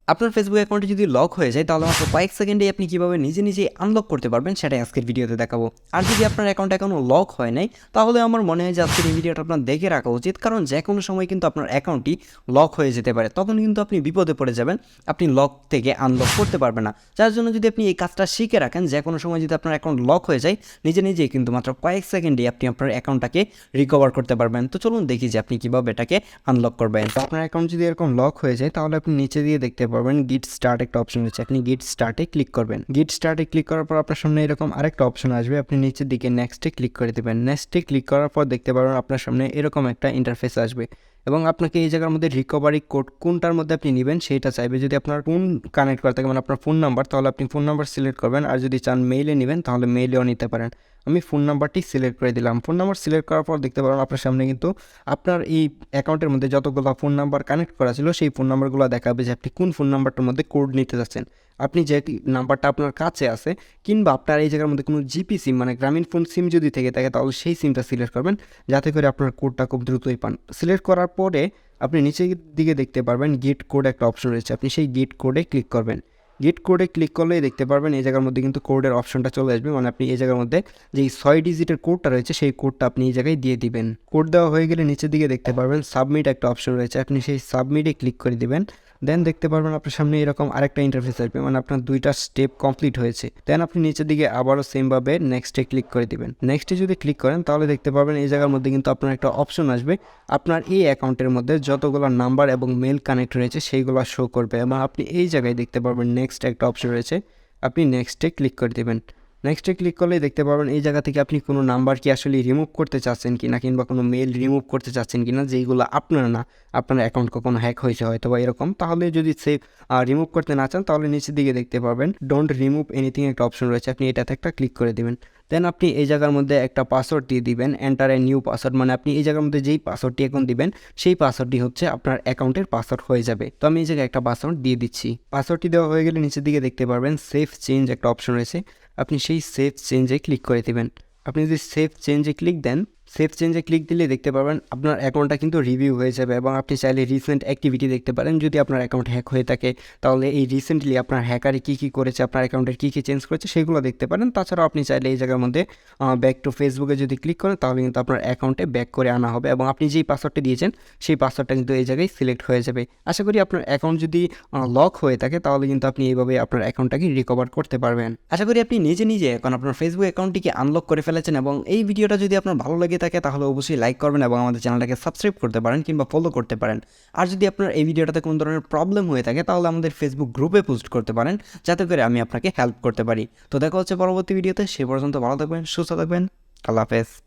আপনার ফেসবুক অ্যাকাউন্টে যদি লক হয়ে যায় তাহলে মাত্র কয়েক সেকেন্ডেই আপনি কীভাবে নিজে নিজেই আনলক করতে পারবেন সেটাই আজকের ভিডিওতে দেখাবো। আর যদি আপনার অ্যাকাউন্ট এখনও লক হয় নাই তাহলে আমার মনে হয় যে আজকের এই ভিডিওটা আপনার দেখে রাখা উচিত, কারণ যে কোনো সময় কিন্তু আপনার অ্যাকাউন্টটি লক হয়ে যেতে পারে, তখন কিন্তু আপনি বিপদে পড়ে যাবেন, আপনি লক থেকে আনলক করতে পারবেন না। যার জন্য যদি আপনি এই কাজটা শিখে রাখেন, যে কোনো সময় যদি আপনার অ্যাকাউন্ট লক হয়ে যায় নিজে নিজেই কিন্তু মাত্র কয়েক সেকেন্ডেই আপনি আপনার অ্যাকাউন্টটাকে রিকভার করতে পারবেন। তো চলুন দেখি যে আপনি কীভাবে এটাকে আনলক করবেন। তো আপনার অ্যাকাউন্ট যদি এরকম লক হয়ে যায় তাহলে আপনি নিচে দিয়ে দেখতে পারবেন গিট স্টার্ট একটা অপশন রয়েছে, আপনি গিট স্টার্টে ক্লিক করবেন। গিট স্টার্টে ক্লিক করার পর আপনার সামনে এরকম আরেকটা অপশন আসবে, আপনি নিচের দিকে নেক্সটে ক্লিক করে দেবেন। নেক্সটে ক্লিক করার পর দেখতে পারবেন আপনার সামনে এরকম একটা ইন্টারফেস আসবে এবং আপনাকে এই জায়গার মধ্যে রিকভারি কোড কোনটার মধ্যে আপনি নেবেন সেইটা চাইবে। যদি আপনার ফোন কানেক্ট করা থাকে মানে আপনার ফোন নাম্বার, তাহলে আপনি ফোন নাম্বার সিলেক্ট করবেন, আর যদি চান মেইলে নেবেন তাহলে মেইলেও নিতে পারেন। আমি ফোন নাম্বারটি সিলেক্ট করে দিলাম। ফোন নাম্বার সিলেক্ট করার পর দেখতে পারেন আপনার সামনে কিন্তু আপনার এই অ্যাকাউন্টের মধ্যে যতগুলো ফোন নাম্বার কানেক্ট করা ছিল সেই ফোন নাম্বারগুলো দেখাবে যে আপনি কোন ফোন নাম্বারটার মধ্যে কোড নিতে যাচ্ছেন। আপনি যে নাম্বারটা আপনার কাছে আছে কিংবা আপনার এই জায়গার মধ্যে কোনো জিপি সিম মানে গ্রামীণ ফোন সিম যদি থেকে থাকে তাহলে সেই সিমটা সিলেক্ট করবেন, যাতে করে আপনার কোডটা খুব দ্রুতই পান। সিলেক্ট করার পরে আপনি নিচের দিকে দেখতে পারবেন গেট কোড একটা অপশন রয়েছে, আপনি সেই গেট কোডে ক্লিক করবেন। গেট কোডে ক্লিক করলেই দেখতে পারবেন এই জায়গার মধ্যে কিন্তু কোডের অপশনটা চলে আসবে, মানে আপনি এই জায়গার মধ্যে যেই 6 ডিজিটের কোডটা রয়েছে সেই কোডটা আপনি এই জায়গায় দিয়ে দিবেন। কোড দেওয়া হয়ে গেলে নিচের দিকে দেখতে পারবেন সাবমিট একটা অপশন রয়েছে, আপনি সেই সাবমিটে ক্লিক করে দিবেন। দেন দেখতে পারবেন আপনার সামনে এরকম আরেকটা ইন্টারফেস আসবে, মানে আপনার দুইটা স্টেপ কমপ্লিট হয়েছে। দেন আপনি নিচের দিকে আবারও সেমভাবে নেক্সটে ক্লিক করে দিবেন। নেক্সটে যদি ক্লিক করেন তাহলে দেখতে পারবেন এই জায়গার মধ্যে কিন্তু আপনার একটা অপশন আসবে, আপনার এই অ্যাকাউন্টের মধ্যে যতগুলো নাম্বার এবং মেল কানেক্ট রয়েছে সেইগুলো শো করবে এবং আপনি এই জায়গায় দেখতে পারবেন নেক্সট একটা অপশন রয়েছে, আপনি নেক্সটে ক্লিক করে দেবেন। নেক্সটে ক্লিক করলেই দেখতে পারবেন এই জায়গা থেকে আপনি কোনো নাম্বার কি আসলে রিমুভ করতে চাচ্ছেন কিনা কিংবা কোনো মেল রিমুভ করতে চাচ্ছেন কিনা যেইগুলো আপনার না, আপনার অ্যাকাউন্ট কখনো হ্যাক হয়েছে হয়তো বা এরকম। তাহলে যদি রিমুভ করতে না চান তাহলে নিচের দিকে দেখতে পারবেন ডোন্ট রিমুভ এনিথিং একটা অপশন রয়েছে, আপনি এটাতে একটা ক্লিক করে দেবেন। দেন আপনি এই জায়গার মধ্যে একটা পাসওয়ার্ড দিয়ে দিবেন, এন্টার এ নিউ পাসওয়ার্ড, মানে আপনি এই জায়গার মধ্যে যেই পাসওয়ার্ডটি এখন দিবেন সেই পাসওয়ার্ডটি হচ্ছে আপনার অ্যাকাউন্টের পাসওয়ার্ড হয়ে যাবে। তো আমি এই জায়গায় একটা পাসওয়ার্ড দিয়ে দিচ্ছি। পাসওয়ার্ডটি দেওয়া হয়ে গেলে নিচের দিকে দেখতে পারবেন সেফ চেঞ্জ একটা অপশন রয়েছে, আপনি সেই সেফ চেঞ্জে ক্লিক করে দেবেন। আপনি যদি সেফ চেঞ্জে ক্লিক দেন, সেফ চেঞ্জে ক্লিক দিলে দেখতে পারবেন আপনার অ্যাকাউন্টটা কিন্তু রিভিউ হয়ে যাবে এবং আপনি চাইলে রিসেন্ট অ্যাক্টিভিটি দেখতে পারেন। যদি আপনার অ্যাকাউন্ট হ্যাক হয়ে থাকে তাহলে এই রিসেন্টলি আপনার হ্যাকারে কী কী করেছে, আপনার অ্যাকাউন্টের কী কী চেঞ্জ করেছে সেগুলো দেখতে পারেন। তাছাড়াও আপনি চাইলে এই জায়গার মধ্যে ব্যাক টু ফেসবুকে যদি ক্লিক করেন তাহলে কিন্তু আপনার অ্যাকাউন্টে ব্যাক করে আনা হবে এবং আপনি যেই পাসওয়ার্ডটা দিয়েছেন সেই পাসওয়ার্ডটা কিন্তু এই জায়গায় সিলেক্ট হয়ে যাবে। আশা করি আপনার অ্যাকাউন্ট যদি লক হয়ে থাকে তাহলে কিন্তু আপনি এইভাবে আপনার অ্যাকাউন্টটাকে রিকভার করতে পারবেন। আশা করি আপনি নিজে নিজে এখন আপনার ফেসবুক অ্যাকাউন্টটিকে আনলক করে ফেলেছেন এবং এই ভিডিওটা যদি আপনার ভালো লেগে থাকে তাহলে অবশ্যই লাইক করবেন এবং আমাদের চ্যানেলটাকে সাবস্ক্রাইব করতে পারেন কিংবা ফলো করতে পারেন। আর যদি আপনার এই ভিডিওটাতে কোনো ধরনের প্রবলেম হয়ে থাকে তাহলে আমাদের ফেসবুক গ্রুপে পোস্ট করতে পারেন, যাতে করে আমি আপনাকে হেল্প করতে পারি। তো দেখা হচ্ছে পরবর্তী ভিডিওতে, সে পর্যন্ত ভালো থাকবেন, সুস্থ থাকবেন, আল্লাহ হাফেজ।